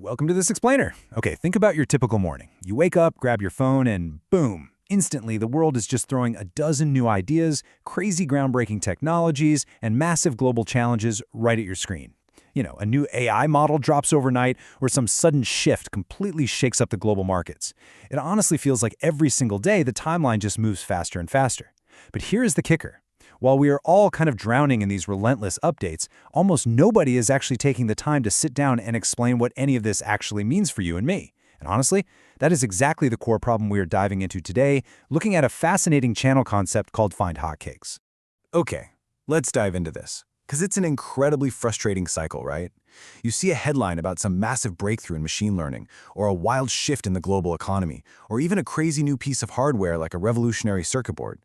Welcome to This Explainer. Okay, think about your typical morning. You wake up, grab your phone, and boom, instantly the world is just throwing a dozen new ideas, crazy groundbreaking technologies, and massive global challenges right at your screen. A new AI model drops overnight, or some sudden shift completely shakes up the global markets. It honestly feels like every single day the timeline just moves faster and faster. But here is the kicker. While we are all kind of drowning in these relentless updates, almost nobody is actually taking the time to sit down and explain what any of this actually means for you and me. And honestly, that is exactly the core problem we are diving into today, looking at a fascinating channel concept called Find Hotcakes. Okay, let's dive into this, because it's an incredibly frustrating cycle, right? You see a headline about some massive breakthrough in machine learning, or a wild shift in the global economy, or even a crazy new piece of hardware like a revolutionary circuit board.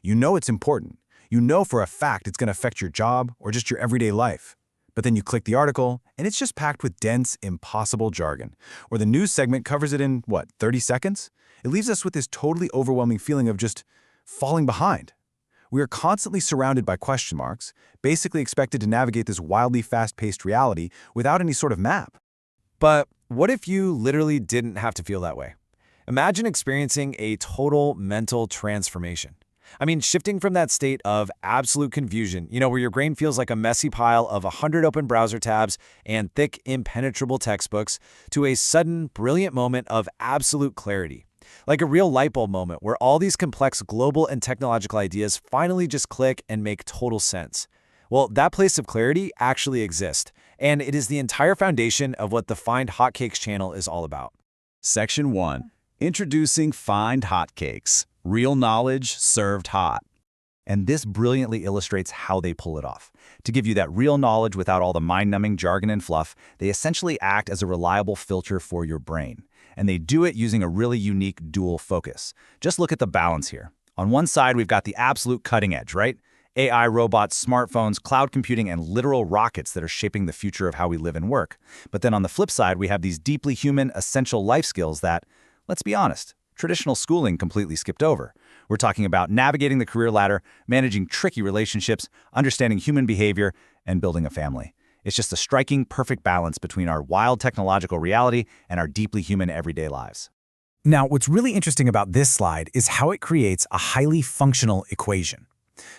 You know it's important. You know for a fact it's going to affect your job or just your everyday life. But then you click the article, and it's just packed with dense, impossible jargon. Or the news segment covers it in, 30 seconds? It leaves us with this totally overwhelming feeling of just falling behind. We are constantly surrounded by question marks, basically expected to navigate this wildly fast-paced reality without any sort of map. But what if you literally didn't have to feel that way? Imagine experiencing a total mental transformation. Shifting from that state of absolute confusion, where your brain feels like a messy pile of 100 open browser tabs and thick, impenetrable textbooks, to a sudden, brilliant moment of absolute clarity. Like a real light bulb moment where all these complex global and technological ideas finally just click and make total sense. Well, that place of clarity actually exists, and it is the entire foundation of what the Find Hotcakes channel is all about. Section 1. Introducing Find Hotcakes. Real knowledge served hot. And this brilliantly illustrates how they pull it off. To give you that real knowledge without all the mind-numbing jargon and fluff, they essentially act as a reliable filter for your brain. And they do it using a really unique dual focus. Just look at the balance here. On one side, we've got the absolute cutting edge, right? AI, robots, smartphones, cloud computing, and literal rockets that are shaping the future of how we live and work. But then on the flip side, we have these deeply human, essential life skills that, let's be honest, traditional schooling completely skipped over. We're talking about navigating the career ladder, managing tricky relationships, understanding human behavior, and building a family. It's just a striking, perfect balance between our wild technological reality and our deeply human everyday lives. Now, what's really interesting about this slide is how it creates a highly functional equation.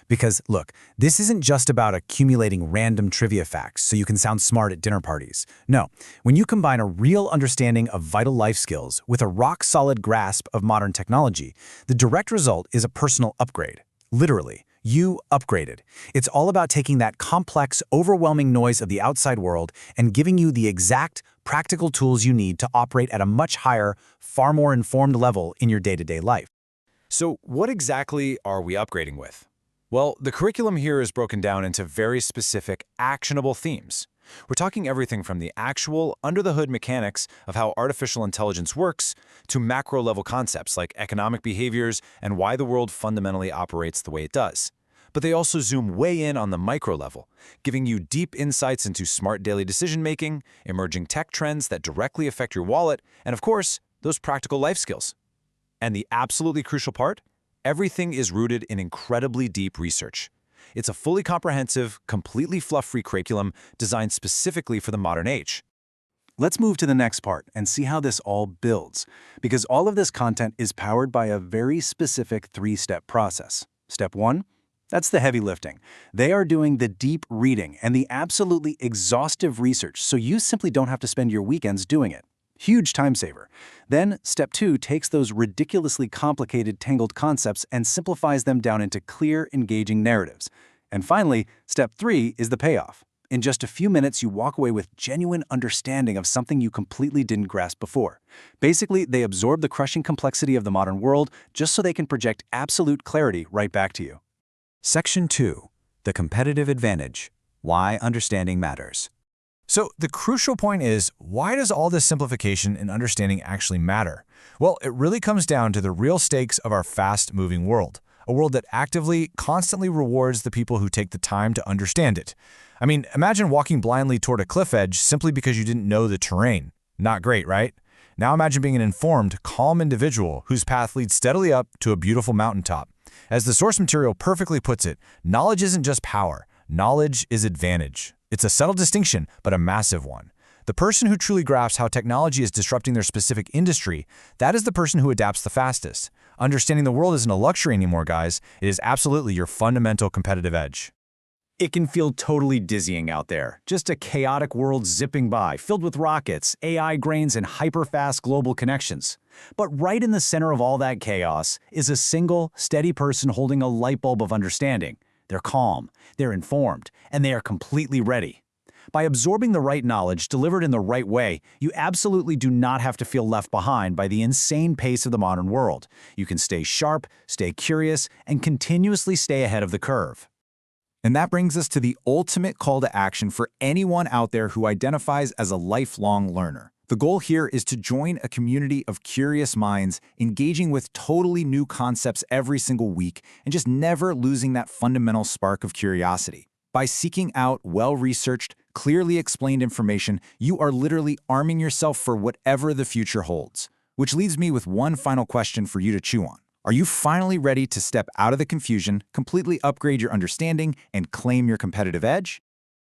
Because, look, this isn't just about accumulating random trivia facts so you can sound smart at dinner parties. No, when you combine a real understanding of vital life skills with a rock-solid grasp of modern technology, the direct result is a personal upgrade. Literally, you upgraded. It's all about taking that complex, overwhelming noise of the outside world and giving you the exact, practical tools you need to operate at a much higher, far more informed level in your day-to-day life. So what exactly are we upgrading with? Well, the curriculum here is broken down into very specific, actionable themes. We're talking everything from the actual, under-the-hood mechanics of how artificial intelligence works to macro-level concepts like economic behaviors and why the world fundamentally operates the way it does. But they also zoom way in on the micro level, giving you deep insights into smart daily decision-making, emerging tech trends that directly affect your wallet, and of course, those practical life skills. And the absolutely crucial part? Everything is rooted in incredibly deep research. It's a fully comprehensive, completely fluff-free curriculum designed specifically for the modern age. Let's move to the next part and see how this all builds, because all of this content is powered by a very specific three-step process. Step 1, that's the heavy lifting. They are doing the deep reading and the absolutely exhaustive research, so you simply don't have to spend your weekends doing it. Huge time saver. Then, step 2 takes those ridiculously complicated, tangled concepts and simplifies them down into clear, engaging narratives. And finally, step 3 is the payoff. In just a few minutes, you walk away with genuine understanding of something you completely didn't grasp before. Basically, they absorb the crushing complexity of the modern world just so they can project absolute clarity right back to you. Section 2. The competitive advantage. Why understanding matters. So the crucial point is, why does all this simplification and understanding actually matter? Well, it really comes down to the real stakes of our fast-moving world, a world that actively, constantly rewards the people who take the time to understand it. Imagine walking blindly toward a cliff edge simply because you didn't know the terrain. Not great, right? Now imagine being an informed, calm individual whose path leads steadily up to a beautiful mountaintop. As the source material perfectly puts it, knowledge isn't just power. Knowledge is advantage. It's a subtle distinction, but a massive one. The person who truly grasps how technology is disrupting their specific industry, that is the person who adapts the fastest. Understanding the world isn't a luxury anymore, guys. It is absolutely your fundamental competitive edge. It can feel totally dizzying out there. Just a chaotic world zipping by, filled with rockets, AI grains, and hyper-fast global connections. But right in the center of all that chaos is a single, steady person holding a light bulb of understanding. They're calm, they're informed, and they are completely ready. By absorbing the right knowledge delivered in the right way, you absolutely do not have to feel left behind by the insane pace of the modern world. You can stay sharp, stay curious, and continuously stay ahead of the curve. And that brings us to the ultimate call to action for anyone out there who identifies as a lifelong learner. The goal here is to join a community of curious minds, engaging with totally new concepts every single week, and just never losing that fundamental spark of curiosity. By seeking out well-researched, clearly explained information, you are literally arming yourself for whatever the future holds. Which leaves me with one final question for you to chew on. Are you finally ready to step out of the confusion, completely upgrade your understanding, and claim your competitive edge?